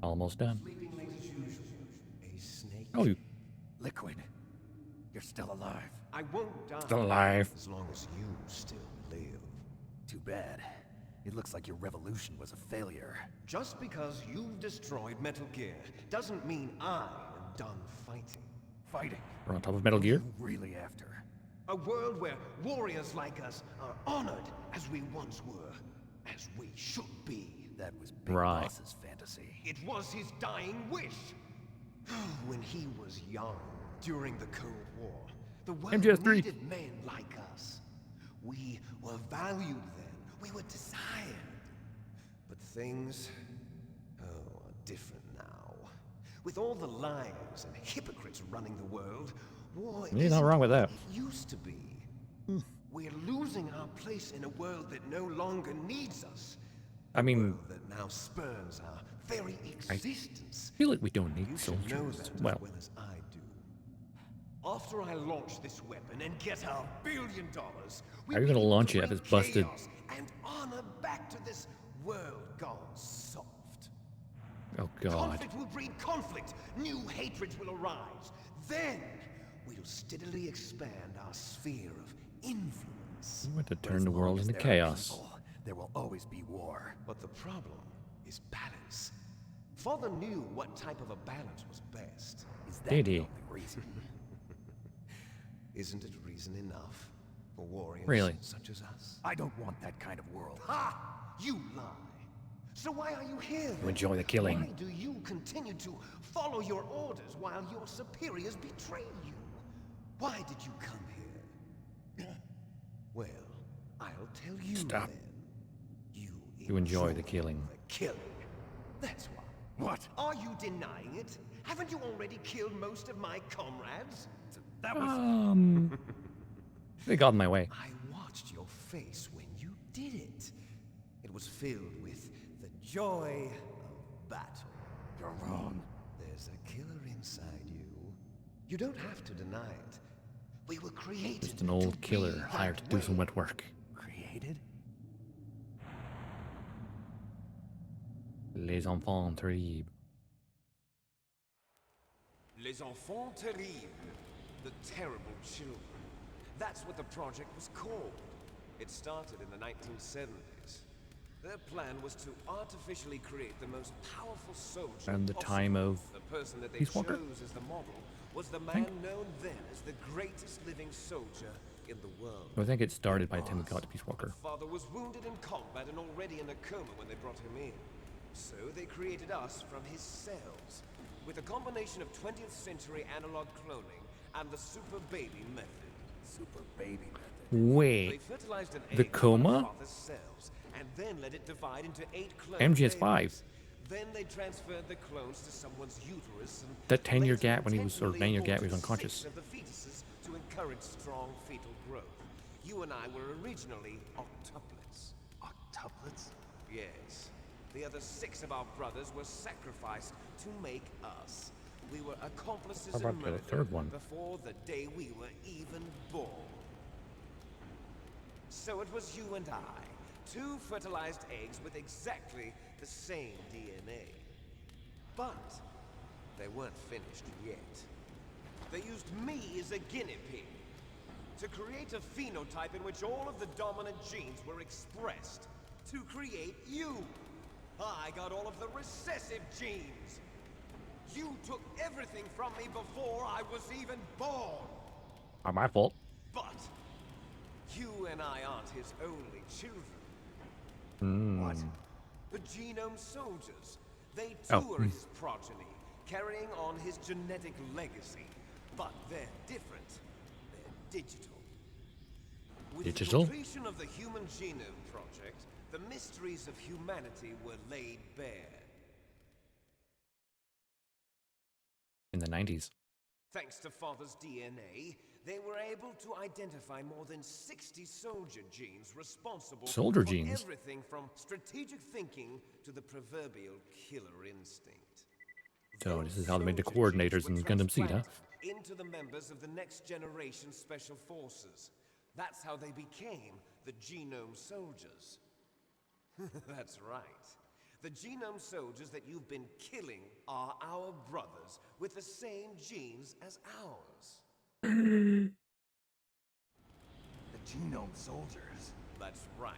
Almost done. Sleeping late as usual. A snake. Oh, you Liquid, you're still alive. I won't die. still alive. As long as you still live. Too bad. It looks like your revolution was a failure. Just because you've destroyed Metal Gear doesn't mean I am done fighting. Fighting. We're on top of Metal Gear. Who really after? A world where warriors like us are honored as we once were, as we should be. That was Big Right. Boss's fantasy. It was his dying wish. When he was young, during the Cold War, the world MGS3. needed men like us. We were valued then. We were desired. But things, are different now. With all the liars and hypocrites running the world, war You're not wrong with that. isn't what it used to be. We're losing our place in a world that no longer needs us. I mean, World that now spurns our very existence. I feel like we don't need You should know soldiers. that Well, as well as I do. After I launch this weapon and get our $1 billion, we How are you gonna will launch it if bring it's busted? chaos and honor back to this world gone soft. oh god. Conflict will breed conflict. New hatreds will arise. Then we'll steadily expand our sphere of influence. We want to But turn as the long world as into there are chaos. people, there will always be war. But the problem is balance. Father knew what type of a balance was best. Is that Did the he? only reason? Isn't it reason enough for warriors Really? such as us? I don't want that kind of world. Ha! You lie. So why are you here? You then? enjoy the killing. Why do you continue to follow your orders while your superiors betray you? Why did you come here? Well, I'll tell you Stop. then. You enjoy the killing. The killing. That's why. What? Are you denying it? Haven't you already killed most of my comrades? That was They got in my way. I watched your face when you did it. It was filled with the joy of battle. You're wrong. There's a killer inside you. You don't have to deny it. We were created Just an to old be killer that hired to do some way. wet work. Created? Les enfants terribles. Les enfants terribles. The terrible children. That's what the project was called. It started in the 1970s. Their plan was to artificially create the most powerful soldier And the possible. time of The person that they Peace Walker? chose as the model was the man Think? known then as the greatest living soldier in the world. I think it started by the time we got to Peace Walker. Father was wounded in combat and already in a coma when they brought him in. So they created us from his cells, with a combination of 20th century analog cloning and the super baby method. Super baby method. They Wait, fertilized an the egg coma? from father's cells, and then let it divide into 8 clone MGS5. babies. Then they transferred the clones to someone's uterus and That 10-year later gap when he was, or intentionally 9-year gap when he was aborted unconscious. 6 of the fetuses to encourage strong fetal growth. You and I were originally octuplets. Octuplets? Yes. The other 6 of our brothers were sacrificed to make us. We were accomplices How in about the murder third one? before the day we were even born. So it was you and I, 2 fertilized eggs with exactly the same DNA. But they weren't finished yet. They used me as a guinea pig to create a phenotype in which all of the dominant genes were expressed to create you. I got all of the recessive genes. You took everything from me before I was even born. Not my fault. But you and I aren't his only children. What? The genome soldiers. They too Oh. are his progeny, carrying on his genetic legacy. But they're different. They're digital. With Digital? the completion of the Human Genome Project, the mysteries of humanity were laid bare. In the 90s. Thanks to Father's DNA, they were able to identify more than 60 soldier genes responsible Soldier for genes? everything from strategic thinking to the proverbial killer instinct. So Those this is how they made the soldier coordinators genes in were Gundam Seed, huh? transplanted into the members of the next generation special forces. That's how they became the genome soldiers. That's right. The genome soldiers that you've been killing are our brothers with the same genes as ours. The genome soldiers? That's right.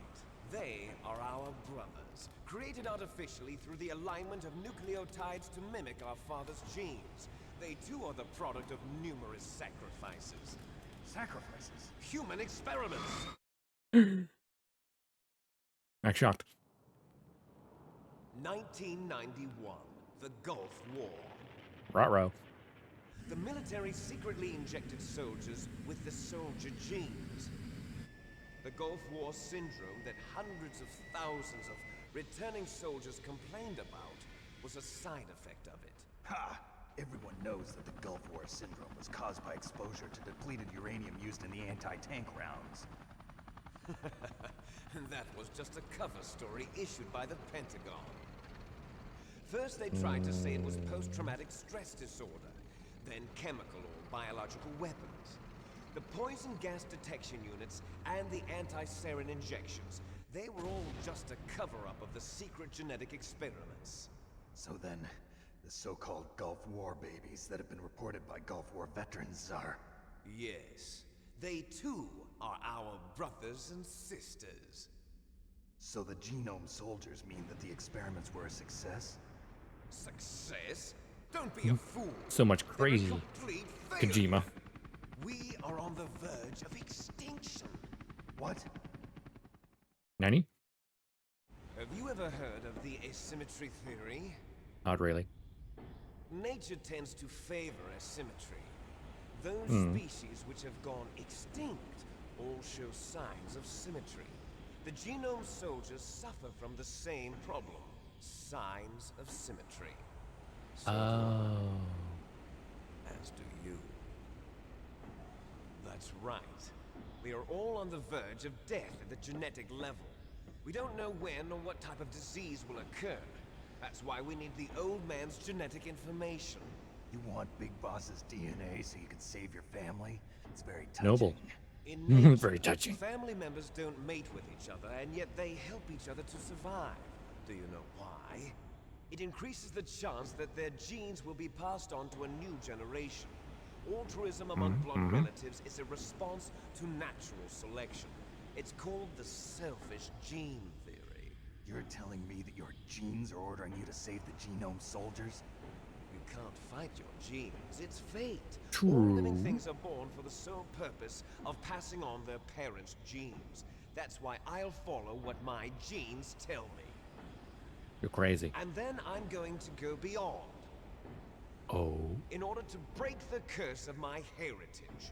They are our brothers, created artificially through the alignment of nucleotides to mimic our father's genes. They too are the product of numerous sacrifices. Sacrifices? Human experiments! I'm shocked. 1991, the Gulf War. Ruh-roh. The military secretly injected soldiers with the soldier genes. The Gulf War syndrome that hundreds of thousands of returning soldiers complained about was a side effect of it. Ha! Everyone knows that the Gulf War syndrome was caused by exposure to depleted uranium used in the anti-tank rounds. That was just a cover story issued by the Pentagon. First they tried to say it was post-traumatic stress disorder, then chemical or biological weapons. The poison gas detection units and the anti-sarin injections, they were all just a cover-up of the secret genetic experiments. So then, the so-called Gulf War babies that have been reported by Gulf War veterans are... Yes, they too are our brothers and sisters. So the genome soldiers mean that the experiments were a success? Success? Don't be a fool. So much They're a crazy. complete failure. Kojima. We are on the verge of extinction. What? 90? Have you ever heard of the asymmetry theory? Not really. Nature tends to favor asymmetry. Those species which have gone extinct all show signs of symmetry. The genome soldiers suffer from the same problem. Signs of symmetry. So Oh. as do you. That's right. We are all on the verge of death at the genetic level. We don't know when or what type of disease will occur. That's why we need the old man's genetic information. You want Big Boss's DNA so you can save your family? It's very touching. Noble. In nature, Very touching. family members don't mate with each other, and yet they help each other to survive. Do you know why? It increases the chance that their genes will be passed on to a new generation. Altruism among blood relatives is a response to natural selection. It's called the selfish gene theory. You're telling me that your genes are ordering you to save the genome soldiers? You can't fight your genes. It's fate. True. All living things are born for the sole purpose of passing on their parents' genes. That's why I'll follow what my genes tell me. You're crazy. And then I'm going to go beyond, Oh. in order to break the curse of my heritage.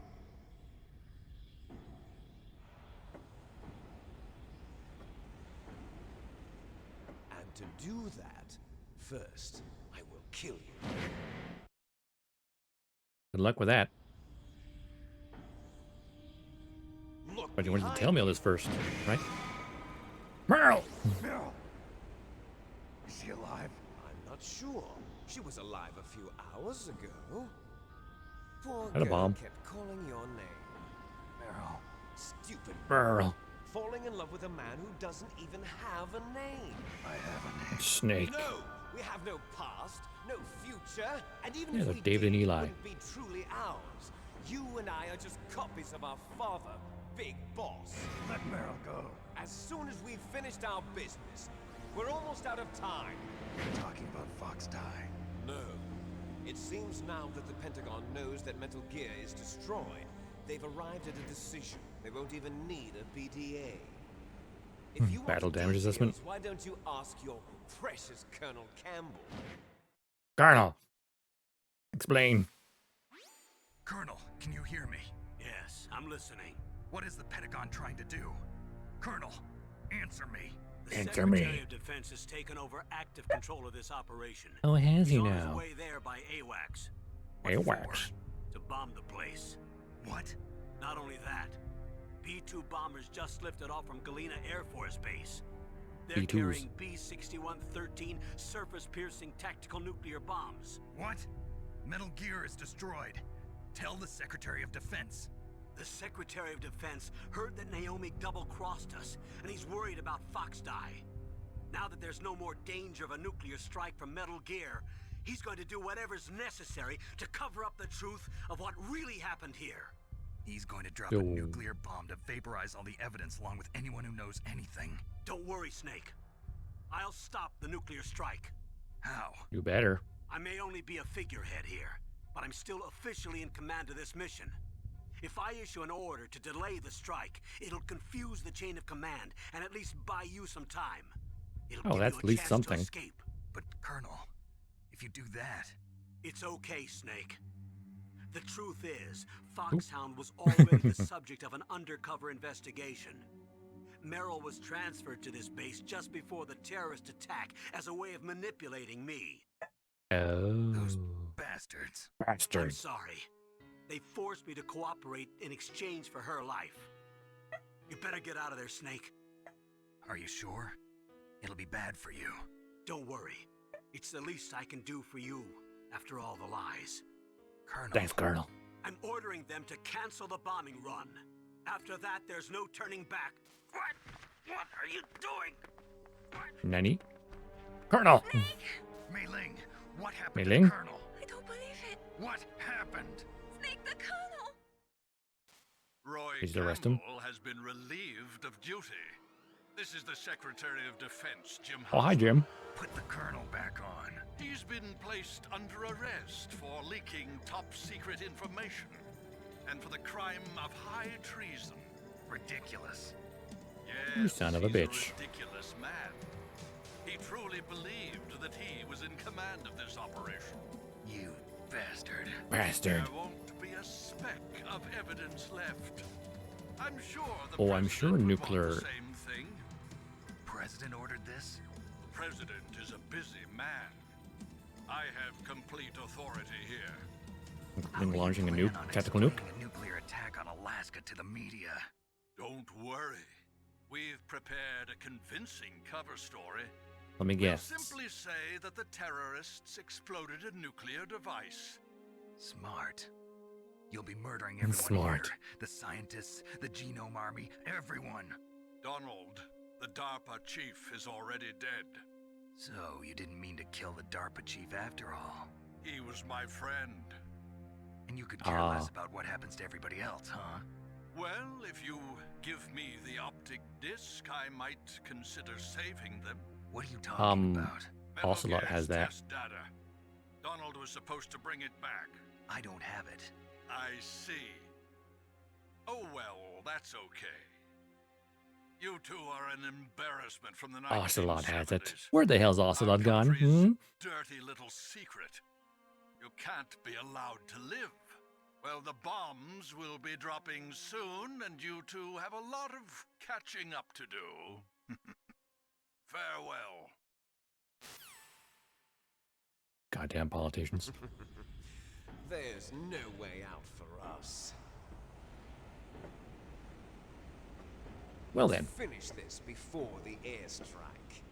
And to do that, first, I will kill you. Good luck with that. Look But you wanted to behind tell me all this first, right? Merle! Meryl! Is she alive? I'm not sure. She was alive a few hours ago. Poor Had a girl bomb. kept calling your name. Meryl. Stupid. Merle. Falling in love with a man who doesn't even have a name. I have a name. Snake. No, we have no past, no future, and even Yeah, if they're we David did, and it Eli. wouldn't be truly ours. You and I are just copies of our father, Big Boss. Let Meryl go. As soon as we've finished our business, we're almost out of time. You're talking about Fox Die. No. It seems now that the Pentagon knows that Metal Gear is destroyed. They've arrived at a decision. They won't even need a BDA. If you want Battle damage details, assessment. why don't you ask your precious Colonel Campbell? Colonel. Explain. Colonel, can you hear me? Yes, I'm listening. What is the Pentagon trying to do? Colonel, answer me. The Answer Secretary me. of Defense has taken over active control of this operation. Oh, has he He's on his now? way there by AWACS. AWACS. To bomb the place. What? Not only that, B-2 bombers just lifted off from Galena Air Force Base. They're B-2s. carrying B-6113 surface-piercing tactical nuclear bombs. What? Metal Gear is destroyed. Tell the Secretary of Defense. The Secretary of Defense heard that Naomi double-crossed us, and he's worried about Fox Die. Now that there's no more danger of a nuclear strike from Metal Gear, he's going to do whatever's necessary to cover up the truth of what really happened here. He's going to drop Yo. a nuclear bomb to vaporize all the evidence along with anyone who knows anything. Don't worry, Snake. I'll stop the nuclear strike. How? You better. I may only be a figurehead here, but I'm still officially in command of this mission. If I issue an order to delay the strike, it'll confuse the chain of command and at least buy you some time. It'll Oh, give that's you at a least chance something. to escape. But Colonel, if you do that... It's okay, Snake. The truth is, Foxhound was already the subject of an undercover investigation. Merrill was transferred to this base just before the terrorist attack as a way of manipulating me. Oh. Those bastards. I'm Bastard. sorry. They forced me to cooperate in exchange for her life. You better get out of there, Snake. Are you sure? It'll be bad for you. Don't worry. It's the least I can do for you, after all the lies. Colonel. Thanks, Colonel. I'm ordering them to cancel the bombing run. After that, there's no turning back. What? What are you doing? What? Nanny? Colonel! Mei Ling, what happened Mei to Ling? the Colonel? I don't believe it. What happened? Snake the Colonel. Roy Did you arrest him? Campbell has been relieved of duty. This is the Secretary of Defense, Jim Oh, hi, Houser. Jim. Put the Colonel back on. He's been placed under arrest for leaking top-secret information and for the crime of high treason. Ridiculous. Yes, You son of a he's bitch. ridiculous man. He truly believed that he was in command of this operation. You bastard. Bastard. There won't be a speck of evidence left. I'm sure the Oh, I'm sure president would nuclear- want the same thing. President ordered this? The president is a busy man. I have complete authority here. Including launching a Plan nuke, on tactical nuke. explaining a nuclear attack on Alaska to the media. Don't worry. We've prepared a convincing cover story. Let me We'll guess. simply say that the terrorists exploded a nuclear device. Smart. You'll be murdering everyone Smart. here. The scientists, the genome army, everyone. Donald, the DARPA chief, is already dead. So, you didn't mean to kill the DARPA chief after all. He was my friend. And you could care Ah. less about what happens to everybody else, huh? Well, if you give me the optic disc, I might consider saving them. What are you talking about? Metal Ocelot gas has that. test data. Donald was supposed to bring it back. I don't have it. I see. Oh well, that's okay. You two are an embarrassment from the 1970s. Ocelot has it. Where the hell's Ocelot Our gone? country's Hmm? dirty little secret. You can't be allowed to live. Well, the bombs will be dropping soon, and you two have a lot of catching up to do. Farewell. Goddamn politicians. There's no way out for us. Well then. Finish this before the airstrike.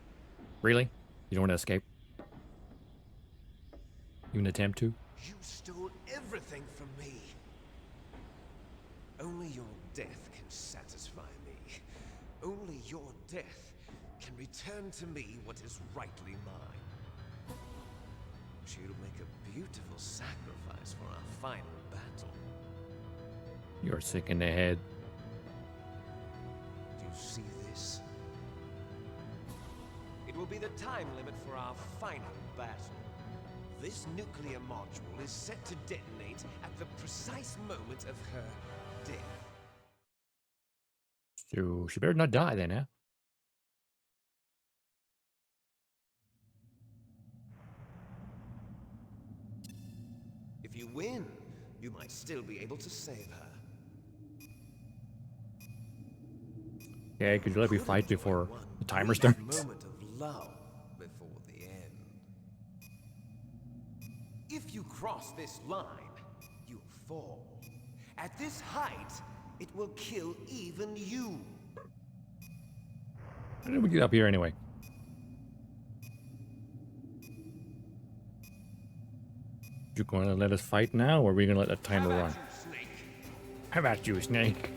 Really? You don't want to escape? Even attempt to? You stole everything from me. Only your death can satisfy me. Only your death can return to me what is rightly mine. She'll make a beautiful sacrifice for our final battle. You're sick in the head. Do you see this? It will be the time limit for our final battle. This nuclear module is set to detonate at the precise moment of her death. So she better not die then, huh? If you win, you might still be able to save her. Yeah, could you let me Could fight enjoy before one the timer brief starts? moment of lull before the end. If you cross this line, you'll fall. At this height, it will kill even you. How did we get up here anyway? You going to let us fight now, or are we going to let the timer How run? about you, Snake? How about you, Snake?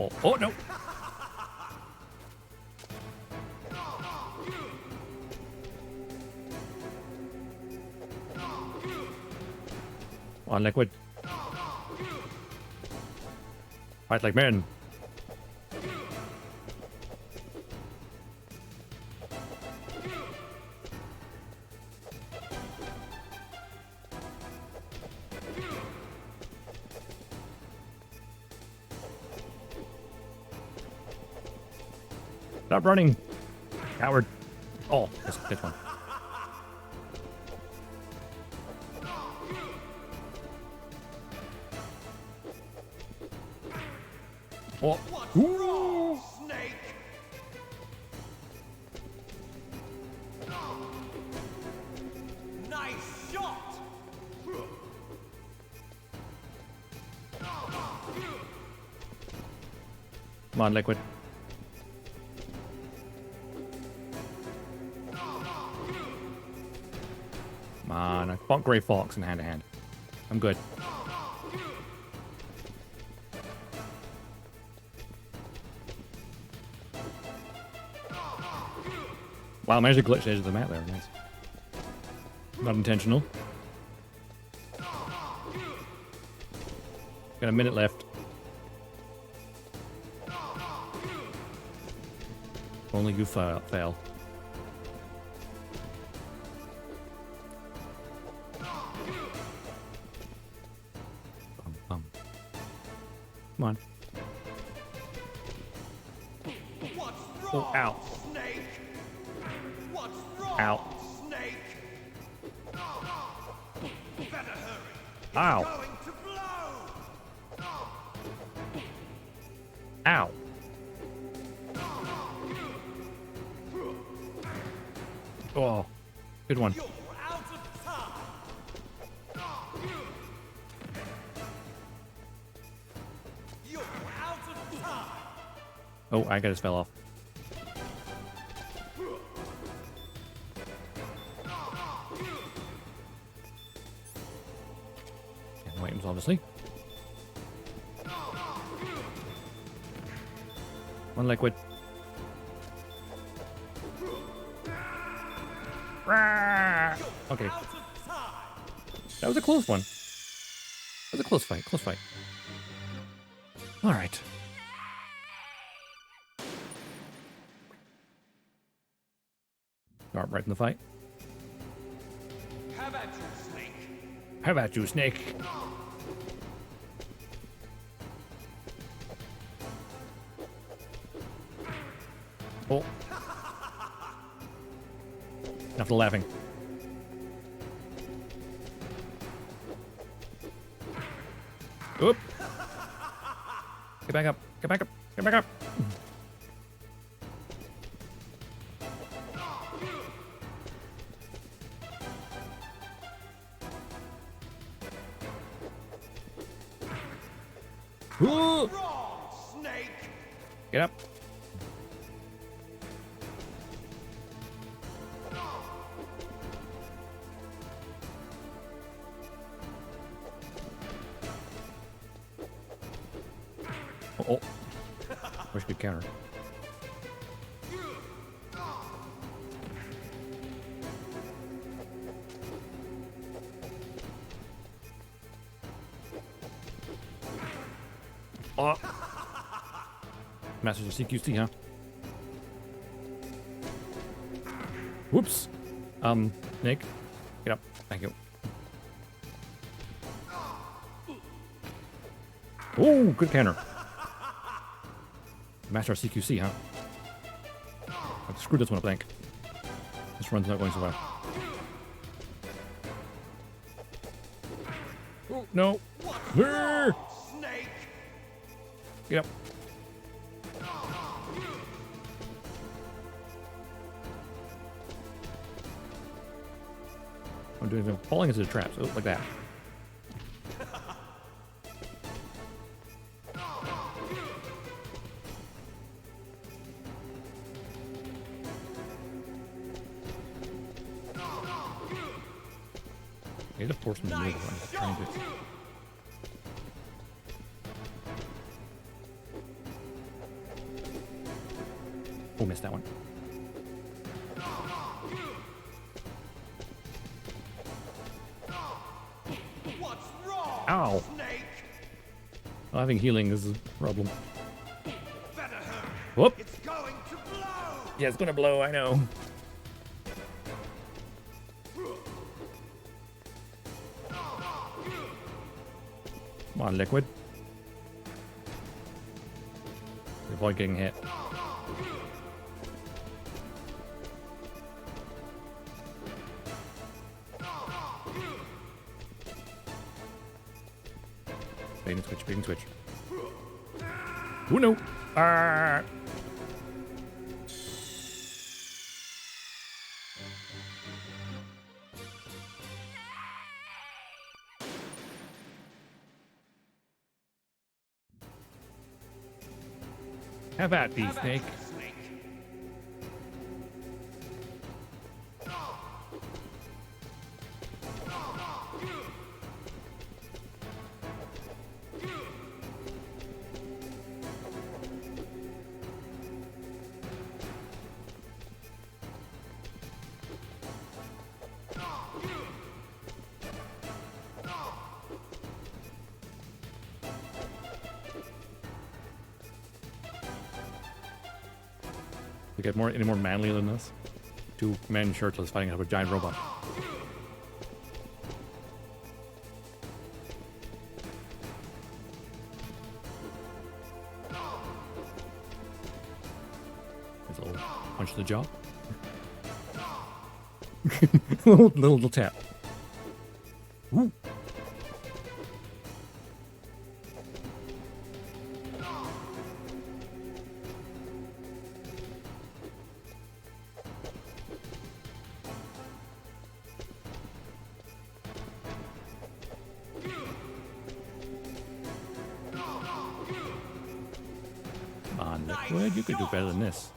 Oh, no. On liquid. Fight like men. Stop running, coward. Oh, this one. Oh. What's wrong, Snake? Nice shot! Come on, liquid. Come on, I fought Grey Fox in hand-to-hand. I'm good. Wow, I managed to glitch the edge of the map there. Nice. Not intentional. Got a minute left. Only you fail. Come on. What's Oh, wrong, ow. Snake? What's wrong, Ow. Snake? Better hurry. It's Ow. going to blow. Ow. Oh, good one. You're out of time. You're out of time. Oh, I just fell off. And the items, obviously. One liquid. Okay. Out of time. That was a close one. That was a close fight. Close fight. All right. Start right in the fight. Have at you, Snake. How about you, Snake? Oh. Enough of the laughing. Oop. Get back up. Get back up. Get back up. Ooh. Wrong, Snake. Get up. Oh. Wish we could counter. Oh. Masters of CQC, huh? Whoops. Nick, get up. Thank you. Oh, good counter. Master of CQC, huh? I've screwed this one up, I think. This run's not going so well. Oh, no. Grr! Snake. Get up. I'm doing them falling into the traps. Oh, like that. I need to force them to move. I'm trying to. Oh, missed that one. What's wrong, Ow. Snake? I think healing is a problem. Better hurry. Whoop. It's going to blow. Yeah, it's gonna blow, I know. Come on, Liquid. Avoid getting hit. Bait and switch, bait and switch. Oh no! Ah! Have at thee, Snake. Snake. We get any more manly than this? Two men shirtless fighting a giant robot. There's a little punch to the jaw. little tap. Ooh. Come on, Liquid, you could do better than this.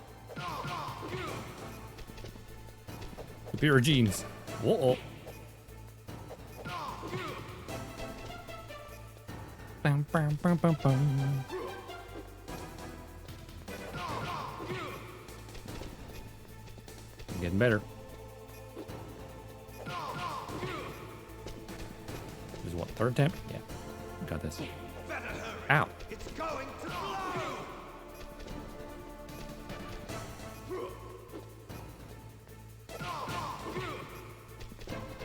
Superior genes. Whoa. Bam, bam, bam, bam, bam. Getting better. This is what, third attempt? Yeah. Got this. Better hurry. Ow. It's going to blow.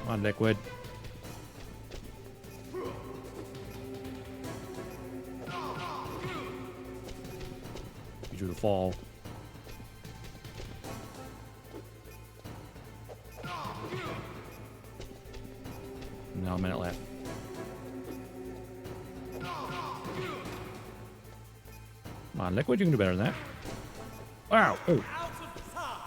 Come on, Liquid. You drew the fall. Now a minute left. Come on, Liquid, you can do better than that. Wow. Oh. Out of time.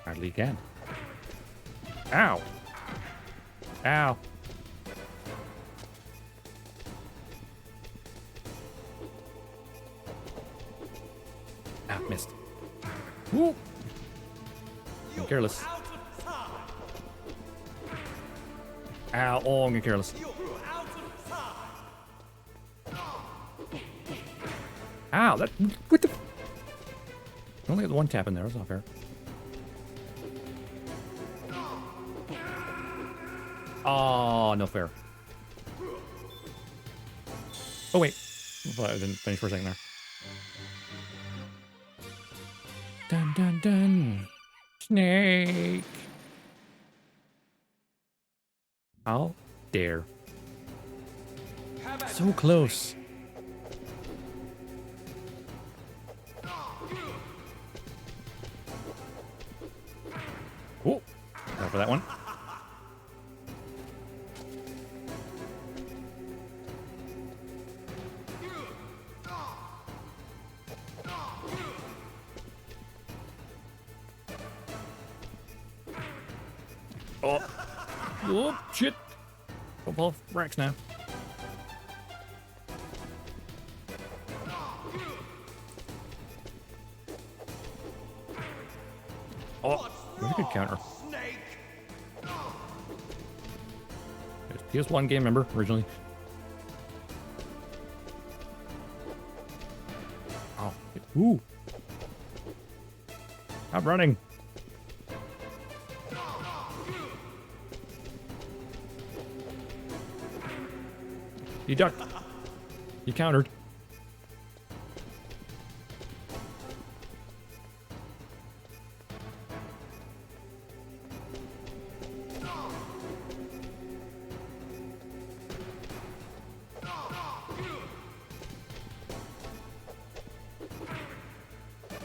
Hardly can. Ow. Ow. Ah, missed. Woo. I'm careless. Out of time. Ow. Oh, I'm getting careless. You're out of time. Ow. That. What the? I only got the one tap in there. That's not fair. Oh, no fair. Oh, wait. I thought I didn't finish for a second there. Dun, dun, dun. Snake. How dare. So close. Oh, go for that one. Oh. Whoop, shit. Go both racks now. Oh, very good counter. Snake. PS1 game, remember, originally. Ooh. I'm running. You ducked. You countered.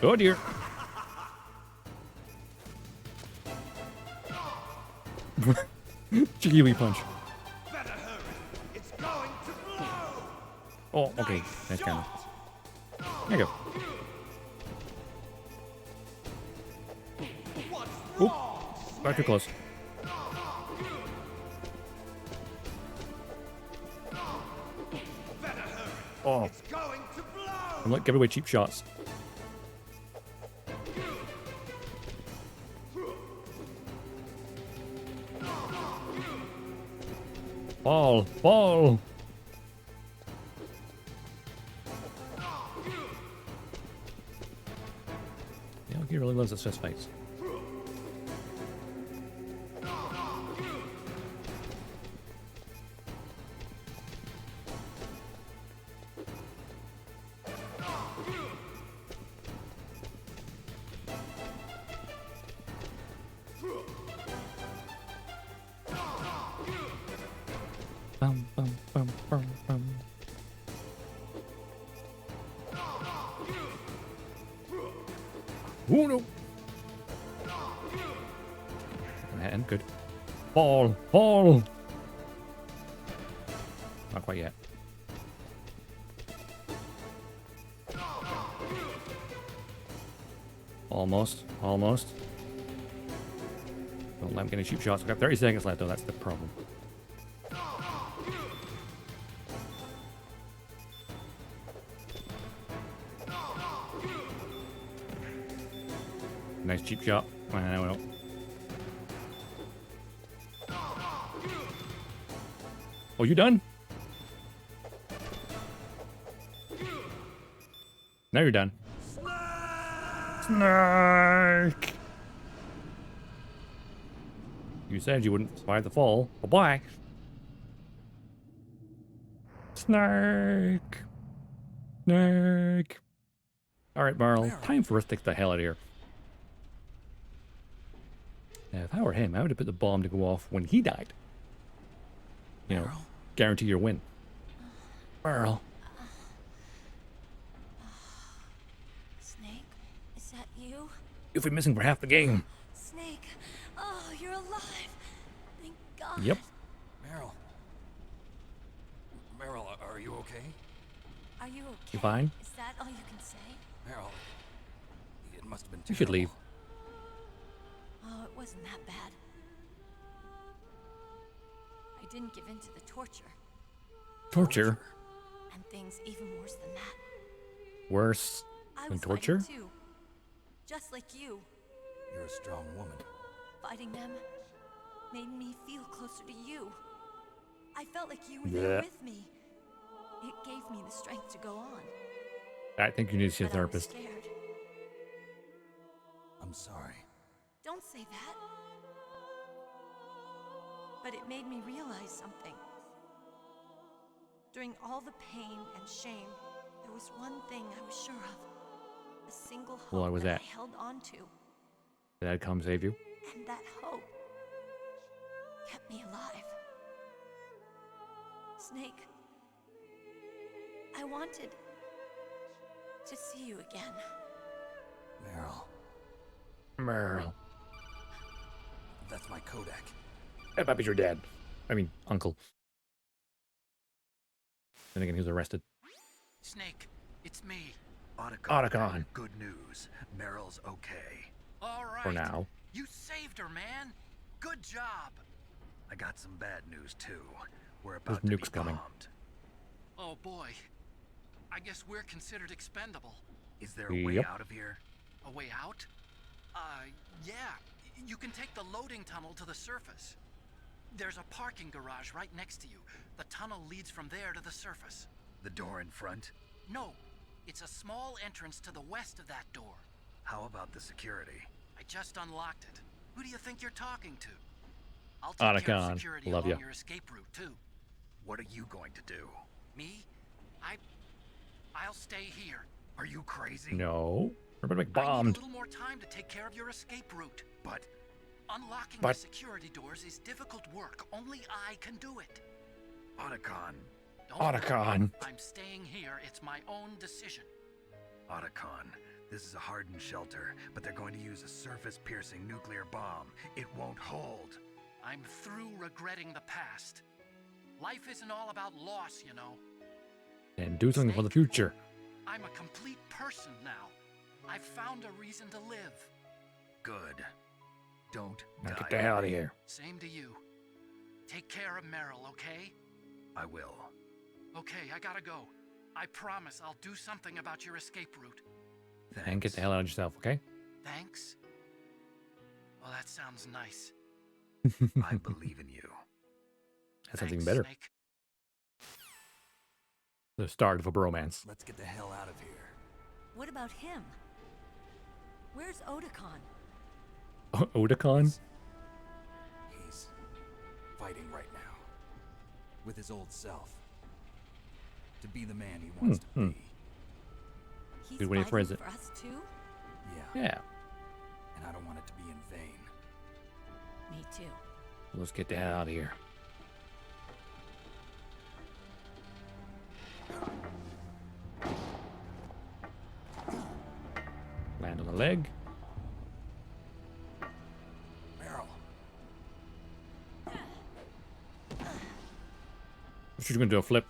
Oh dear. Cheeky wee punch. Better hurry. It's going to blow. Oh, okay. That's kind of. There you go. What's Oop. wrong? Back too close. Better hurry. Oh, It's going to blow. I'm like giving away cheap shots. Ball, ball. Yeah, he really loves his fist fights. Bum, bum, bum, bum, bum. Oh no! And good. Ball! Ball! Not quite yet. Almost. Almost. Don't let him get any cheap shots. We've got 30 seconds left though, that's the problem. Nice cheap shot. Well. Oh, you done? Now you're done. Snake! You said you wouldn't survive the fall. Bye-bye. Snake! Snake! Alright, Marl. Time for us to get the hell out of here. Now, if I were him, I would have put the bomb to go off when he died. You know, guarantee your win. Merle. Snake, is that you? You've been missing for half the game. Snake, oh, you're alive. Thank God. Yep. Meryl, are you okay? Are you okay? You fine? Is that all you can say? Meryl, it must have been You should leave. Oh, it wasn't that bad. I didn't give in to the torture. Torture? And things even worse than that. Worse I than was torture? fighting too. Just like you. You're a strong woman. Fighting them made me feel closer to you. I felt like you were Yeah. there with me. It gave me the strength to go on. I think you need to see a But I was therapist. scared. I'm sorry. Don't say that. But it made me realize something. During all the pain and shame, there was one thing I was sure of. A single hope What was that that? I held on to. Did that come save you? And that hope kept me alive. Snake, I wanted to see you again. Meryl, Merle. that's my Kodak. That might be your dad. I mean, uncle. Then again, he was arrested. Snake, it's me. Otacon. Good news. Meryl's okay. All right. For now. You saved her, man. Good job. I got some bad news too. We're There's about to be nukes coming. bombed. Oh boy. I guess we're considered expendable. Is there a way Yep. out of here? A way out? Yeah. You can take the loading tunnel to the surface. There's a parking garage right next to you. The tunnel leads from there to the surface. The door in front? No, It's a small entrance to the west of that door. How about the security? I just unlocked it. Who do you think you're talking to? I'll take care of Otacon, security love along ya. your escape route, too. What are you going to do? Me? I'll stay here. Are you crazy? No. We're about to get I need bombed. a little more time to take care of your escape route. But Unlocking But- the security doors is difficult work. Only I can do it. Otacon, Don't worry. Otacon. I'm staying here. It's my own decision. Otacon, this is a hardened shelter, but they're going to use a surface-piercing nuclear bomb. It won't hold. I'm through regretting the past. Life isn't all about loss, you know. And do something for the future. I'm a complete person now. I've found a reason to live. Good. Don't Now die. get the hell out of here. Same to you. Take care of Meryl, okay? I will. Okay, I gotta go. I promise I'll do something about your escape route. Thanks. And get the hell out of yourself, okay? Thanks? Well, that sounds nice. I believe in you. That's something Thanks, better. Snake. The start of a bromance. Let's get the hell out of here. What about him? Where's Otacon? Otacon? He's fighting right now. With his old self. To be the man he wants to be. He's Good way to fighting phrase it. for us too? Yeah. Yeah. And I don't want it to be in vain. Me too. Let's get the hell out of here. Land on the leg. Meryl. She's gonna do a flip.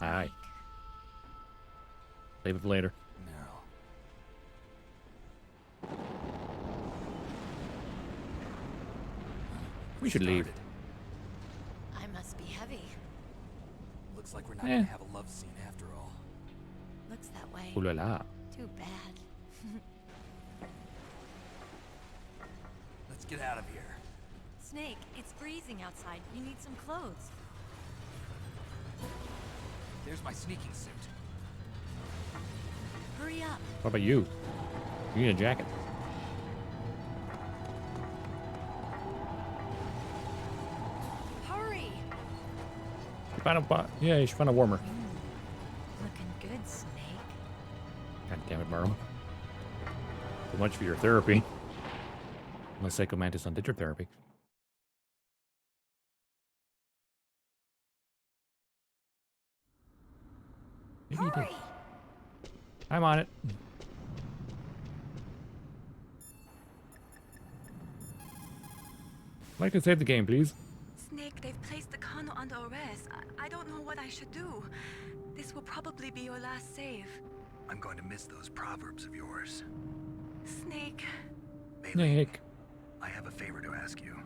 Aye. Snake. Save it for later. Meryl. We should leave. I must be heavy. Looks like we're not Eh. gonna have a love scene after all. Looks that way. Ooh la la. Too bad. Let's get out of here. Snake, it's freezing outside. You need some clothes. There's my sneaking suit. Hurry up. What about you? You need a jacket. Hurry. You find a yeah, you should find a warmer. Looking good, Snake. God damn it, Merle. So much for your therapy. Unless Psycho Mantis undid your therapy. Maybe you did. Hurry. I'm on it. I'd like to save the game, please. Snake, they've placed the Kano under arrest. I don't know what I should do. This will probably be your last save. I'm going to miss those proverbs of yours. Snake. Bailey, Nick. I have a favor to ask you.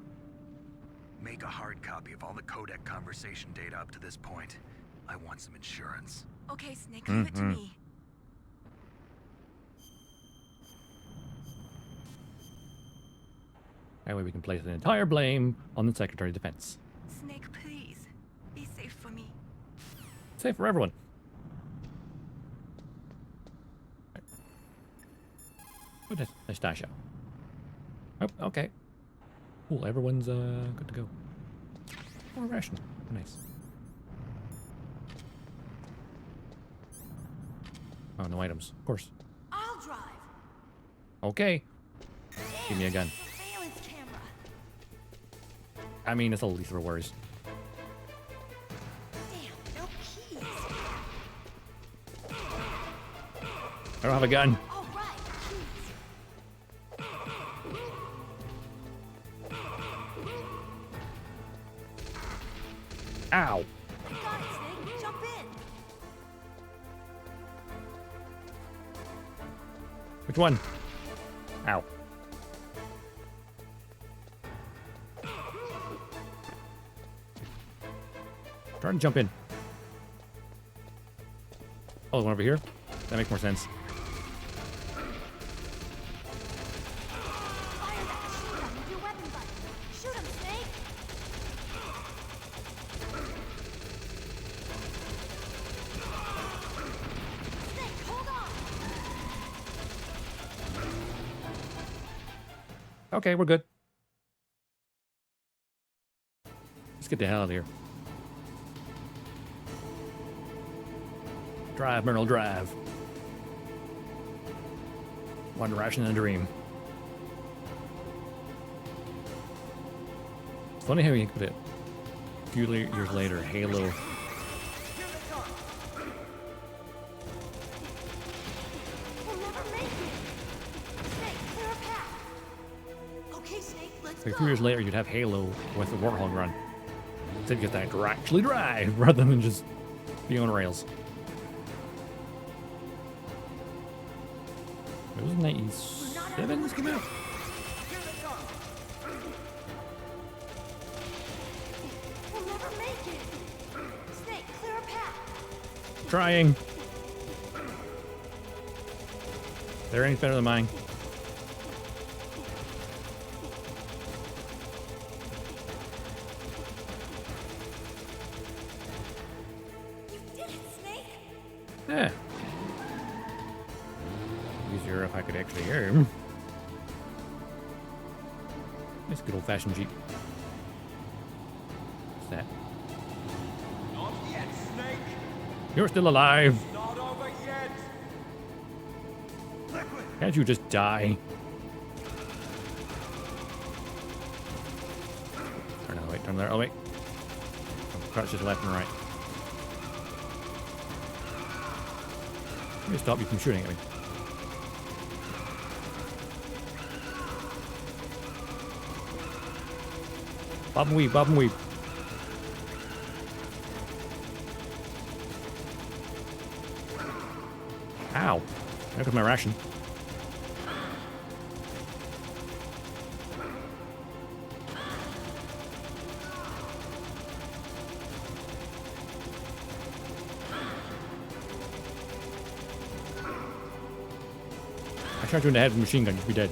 Make a hard copy of all the codec conversation data up to this point. I want some insurance. Okay, Snake, leave it to me. That way we can place the entire blame on the Secretary of Defense. Snake, please. Be safe for me. Safe for everyone. What is nice dash out. Oh, okay. Cool, everyone's good to go. More ration. Nice. Oh, no items. Of course. I'll drive. Okay. Give me a gun. Surveillance camera. I mean, it's the least of our worries. Damn, no keys. I don't have a gun. All right, keys. Ow. You got it, Snake. Jump in. Which one? Ow. Try to jump in. Oh, the one over here? That makes more sense. Fire that machine gun with your weapon button. Shoot him, Snake. Okay, we're good. Let's get the hell out of here. Drive, Merle, drive. One ration and a dream. It's funny how you put it. A few years later, Halo. Like a few years later, you'd have Halo with the Warthog run. So you get that to actually drive rather than just be on rails. It was 97 this came out. We'll never make it. Snake, clear a path. Trying. Their aim's better than mine. You did it, Snake. Yeah. Easier if I could actually aim. Nice good old-fashioned Jeep. What's that? Not yet, Snake. You're still alive. Not over yet. Can't you just die? Turn the wait, turn there. Oh wait. Crouch just left and right. Let me stop you from shooting at me. Bob and weave, bob and weave. Ow. There goes my ration. I shot you in the head with a machine gun, you'd be dead.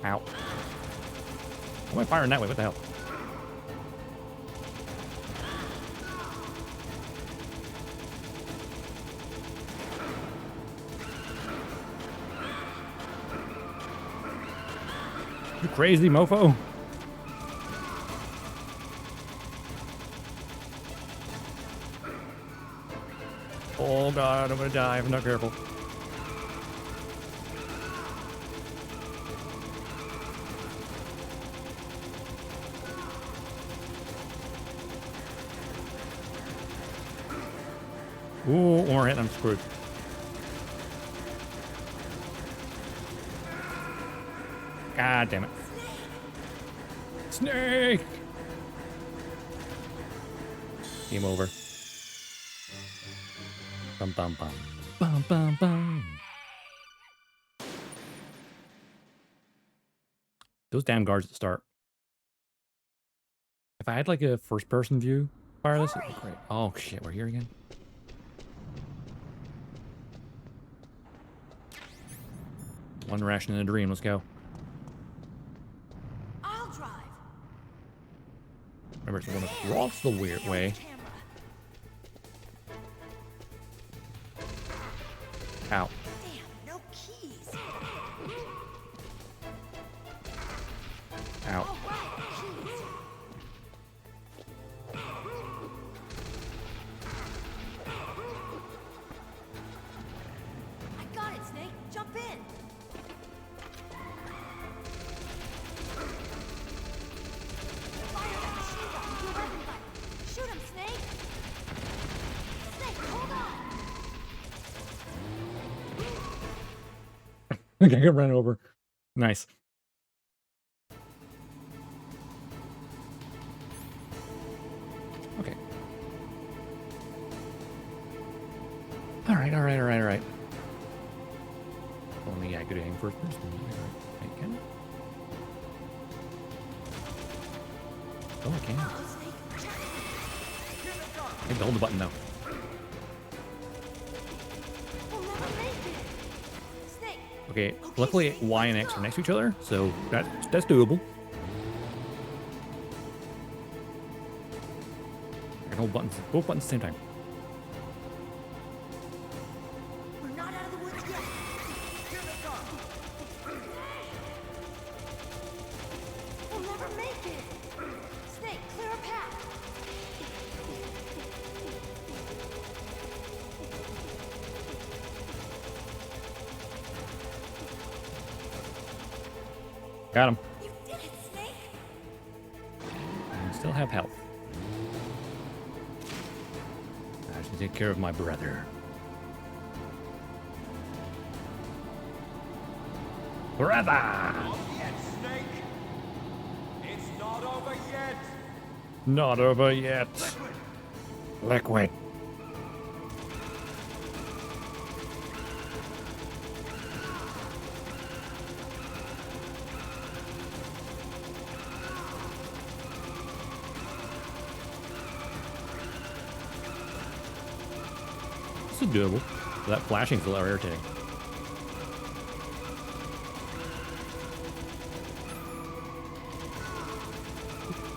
Ow. Why am I firing that way? What the hell? You crazy mofo? Oh god, I'm gonna die if I'm not careful. Ooh, one more hit, I'm screwed. God damn it. Snake! Game over. Bum bum bum. Bum bum bum. Those damn guards at the start. If I had like a first person view fire this, it'd be great. Oh shit, we're here again. One ration and a dream, let's go. I'll drive. Remember, it's the one across the weird way. Ow. Damn, no keys. Ow. All right, keys. I got it, Snake. Jump in. Fire that machine gun with your weapon button. Shoot him, Snake. Snake, hold on. Okay, I got run over. Nice. Okay. Alright. Only I could aim first person. I can. Oh, I can. I have to hold the button though. We'll never make it. Snake. Okay, luckily Y and X are next to each other, so that's doable. I can hold buttons, both buttons at the same time. We're not out of the woods yet. Got him. You did it, Snake! I still have health. I should take care of my brother. Brother! Not yet, Snake! It's not over yet! Not over yet. Liquid. This is doable. That flashing's a little irritating.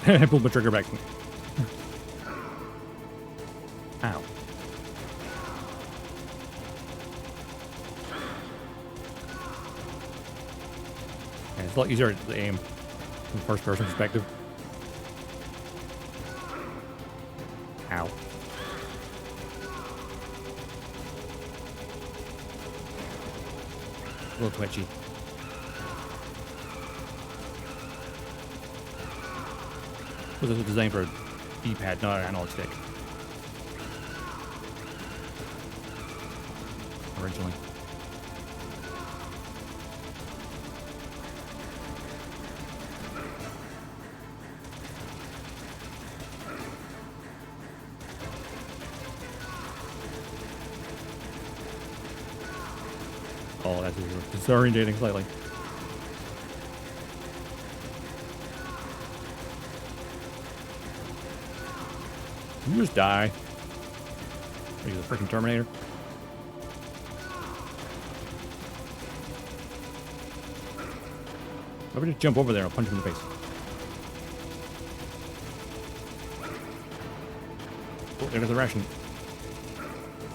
I pulled my trigger back. Ow. Yeah, it's a lot easier to aim from first person perspective. Ow. A little twitchy. This was designed for a D-pad, not an analog stick. Originally. Oh, that's disorientating slightly. You just die. Are you the freaking Terminator? Why would you jump over there and I'll punch him in the face? Oh, there's the ration.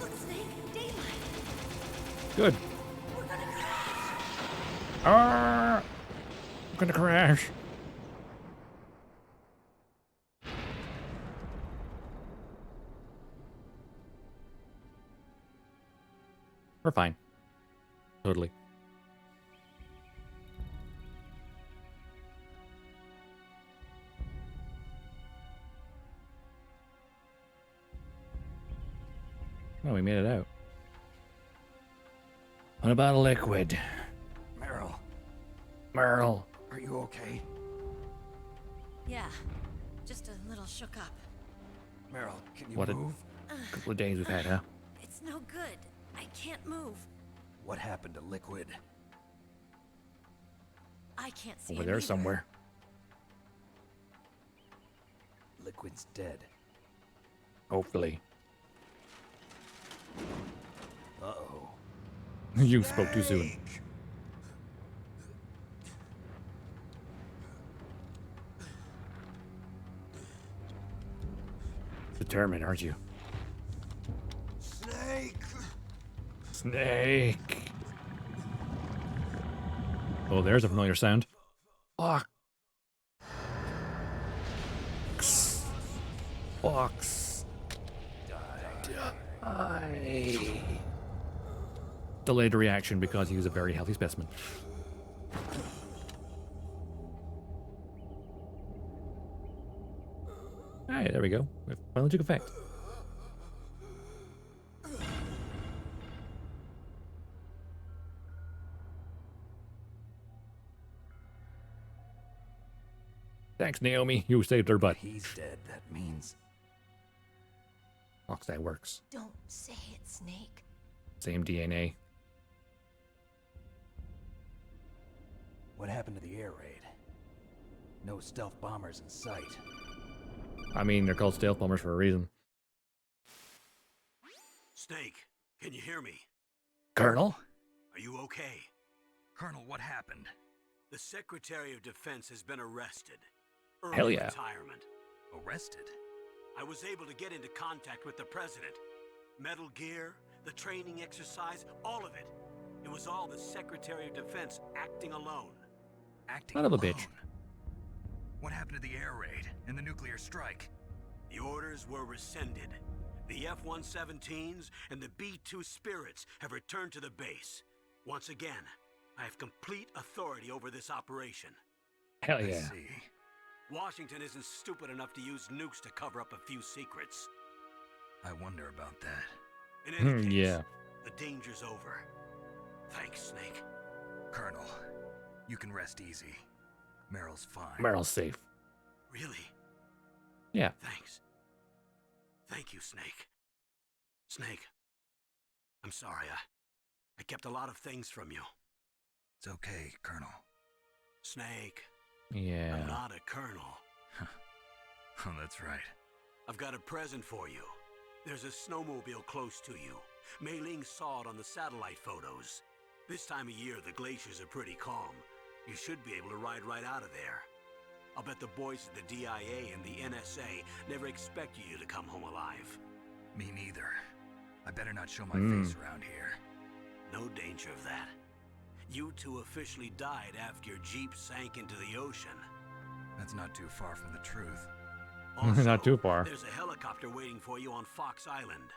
Look, Snake! Daylight! Good. We're gonna crash! I'm gonna crash. We're fine. Totally. Oh, we made it out. What about a liquid? Meryl, Merle. are you okay? Yeah, just a little shook up. Meryl, can you What a move? couple of days we've had, huh? It's no good. I can't move. What happened to Liquid? I can't see Over him there either. somewhere. Liquid's dead. Hopefully. Uh-oh. You spoke too soon. Determined, aren't you? Snake! Snake. Oh, there's a familiar sound. Fox. Fox. Die. Delayed reaction because he was a very healthy specimen. Hey, there we go. It finally took effect. Thanks, Naomi. You saved her butt. He's dead. That means Fox, that works. Don't say it, Snake. Same DNA. what happened to the air raid? No stealth bombers in sight. I mean, they're called stealth bombers for a reason. Snake, can you hear me? Colonel? Are you okay? Colonel, what happened? The Secretary of Defense has been arrested. Early Hell yeah. retirement. Arrested? I was able to get into contact with the president. Metal Gear, the training exercise, all of it. It was all the Secretary of Defense acting alone. Acting Son of a alone? bitch. What happened to the air raid and the nuclear strike? The orders were rescinded. The F-117s and the B-2 Spirits have returned to the base. Once again, I have complete authority over this operation. Hell I yeah. see. Washington isn't stupid enough to use nukes to cover up a few secrets. I wonder about that. In any case, Yeah. the danger's over. Thanks, Snake. Colonel, you can rest easy. Meryl's fine. Meryl's safe. Really? Yeah. Thanks. Thank you, Snake. Snake, I'm sorry. I kept a lot of things from you. It's okay, Colonel. Snake, Yeah. I'm not a colonel. Oh, that's right. I've got a present for you. There's a snowmobile close to you. Mei Ling saw it on the satellite photos. This time of year, the glaciers are pretty calm. You should be able to ride right out of there. I'll bet the boys at the DIA and the NSA never expect you to come home alive. Me neither. I better not show my face around here. No danger of that. You two officially died after your Jeep sank into the ocean. That's not too far from the truth. Also, Not too far. There's a helicopter waiting for you on Fox Island.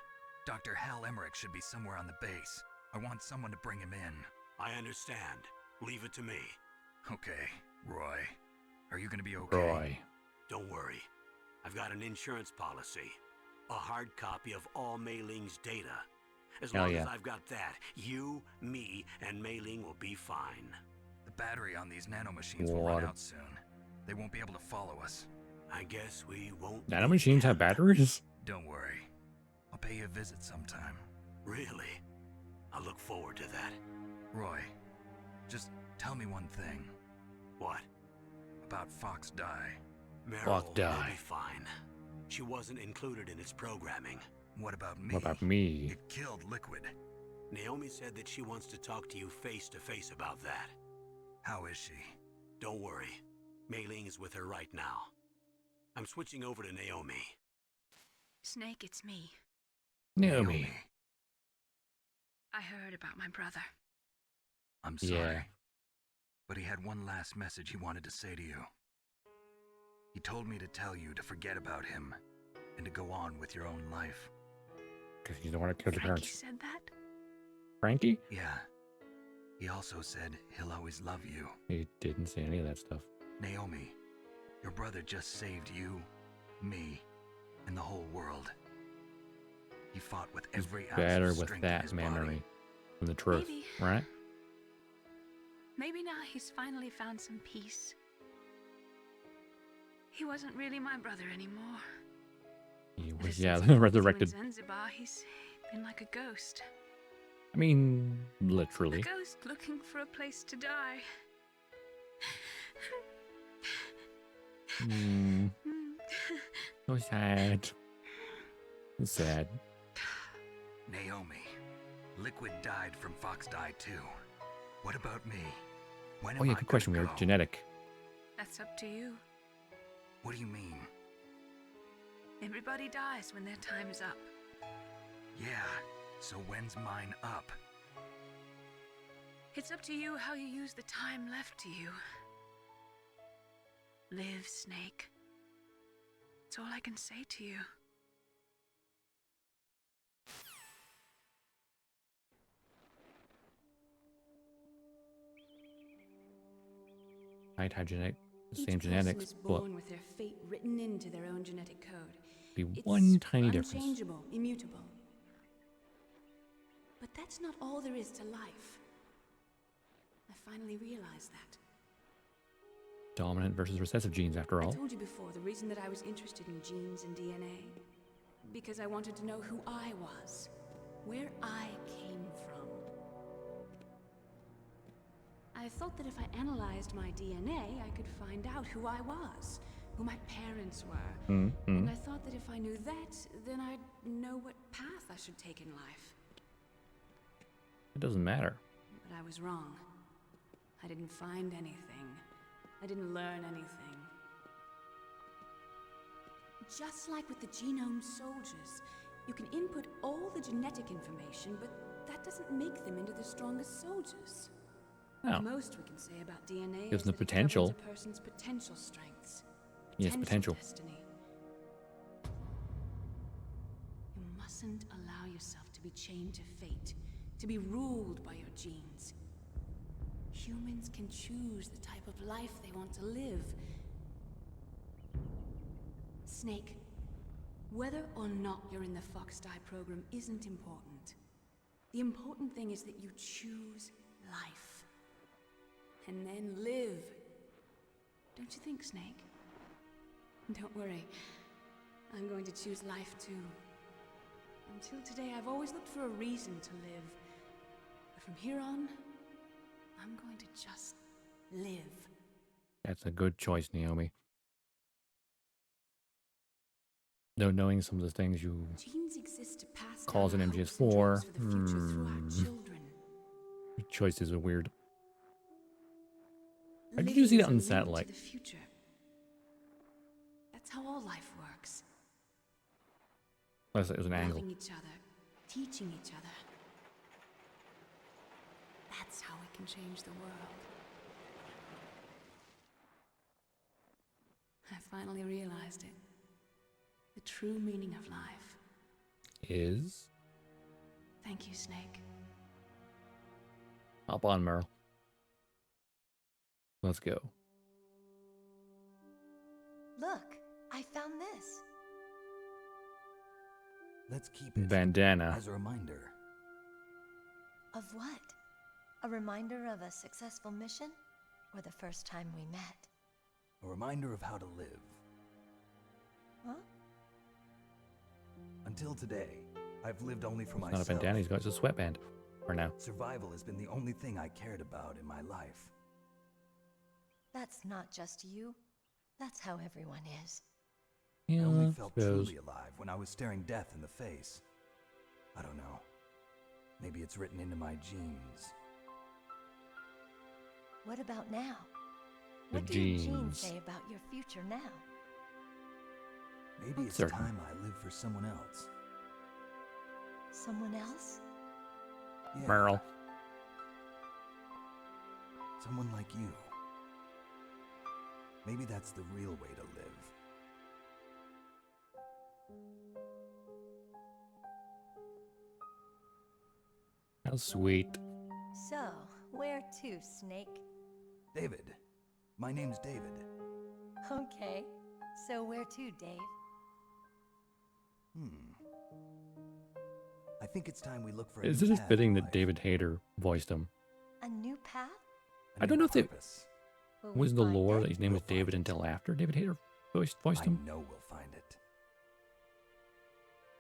Dr. Hal Emmerich should be somewhere on the base. I want someone to bring him in. I understand. Leave it to me. Okay, Roy. Are you gonna be okay? Roy. Don't worry. I've got an insurance policy. A hard copy of all Mei Ling's data. As Hell long yeah. as I've got that, you, me, and Mei Ling will be fine. The battery on these nanomachines will run out soon. They won't be able to follow us. I guess we won't. Nanomachines have batteries? Don't worry. I'll pay you a visit sometime. Really? I look forward to that. Roy, just tell me one thing. What? About Fox Die. Meryl Fuck will die. be fine. She wasn't included in its programming. What about me? What about me? It killed Liquid. Naomi said that she wants to talk to you face to face about that. How is she? Don't worry. Mei Ling is with her right now. I'm switching over to Naomi. Snake, it's me. Naomi. I heard about my brother. I'm sorry. Yeah. But he had one last message he wanted to say to you. He told me to tell you to forget about him and to go on with your own life. Because you don't want to kill your Frankie parents. said that? Frankie? Yeah. He also said he'll always love you. He didn't say any of that stuff. Naomi, your brother just saved you, me, and the whole world. He fought with every ounce Better of with strength in that his memory body. than the truth, Maybe. right? Maybe now he's finally found some peace. He wasn't really my brother anymore. He Ever was, since yeah, I met resurrected. him in Zanzibar, he's been like a ghost. I mean, A literally. ghost looking for a place to die. Hmm. So sad. So sad. Naomi, Liquid died from Fox Die too. What about me? When Oh am yeah, I good question. gonna We're go? genetic. That's up to you. What do you mean? Everybody dies when their time is up. Yeah, so when's mine up? It's up to you how you use the time left to you. Live, Snake. That's all I can say to you. I'd have genetic, the Each same person genetics, is but born with their fate written into their own genetic code. be It's one tiny difference. unchangeable, immutable. But that's not all there is to life. I finally realized that. Dominant versus recessive genes, after I all. told you before the reason that I was interested in genes and DNA. Because I wanted to know who I was, where I came from. I thought that if I analyzed my DNA, I could find out who I was, who my parents were. And I thought that if I knew that, then I'd know what path I should take in life. It doesn't matter. But I was wrong. I didn't find anything. I didn't learn anything. Just like with the genome soldiers, you can input all the genetic information, but that doesn't make them into the strongest soldiers. No. The most we can say about DNA Gives is them that the it potential. governs a person's potential strengths. Yes, potential. Destiny. You mustn't allow yourself to be chained to fate, to be ruled by your genes. humans can choose the type of life they want to live. Snake, whether or not you're in the Fox-Die program isn't important. The important thing is that you choose life. And then live. Don't you think, Snake? Don't worry. I'm going to choose life too. Until today, I've always looked for a reason to live. But from here on, I'm going to just live. That's a good choice, Naomi. Though knowing some of the things you Genes exist to pass calls down in hopes and dreams MGS4, for the future through our children. your choices are weird. How did Living you see is that a on link to satellite? the future. That's how all life works. Unless it was an angle. Loving each other, teaching each other. That's how we can change the world. I finally realized it. The true meaning of life. Is? Thank you, Snake. Hop on, Merle. Let's go. Look, I found this. Let's keep it Bandana. as a reminder. Of what? A reminder of a successful mission? Or the first time we met? A reminder of how to live. Huh? Until today, I've lived only for It's not myself. a bandana, he's got a sweatband. For now. Survival has been the only thing I cared about in my life. That's not just you. That's how everyone is. I Yeah, only felt suppose. truly alive when I was staring death in the face. I don't know. Maybe it's written into my genes. What about now? The What do your genes genes. say about your future now? Maybe it's Certain. time I live for someone else. Someone else? Yeah, Merle. someone like you. Maybe that's the real way to live. How sweet. So, where to, Snake? David. My name's David. Okay. So where to, Dave? I think it's time we look for a Is new it just path fitting in that life. David Hayter voiced him? A new path? A I don't new know if it purpose. Will we was the find lore it? that his name was We'll David find it. until after David Hayter voiced I him? know we'll find it.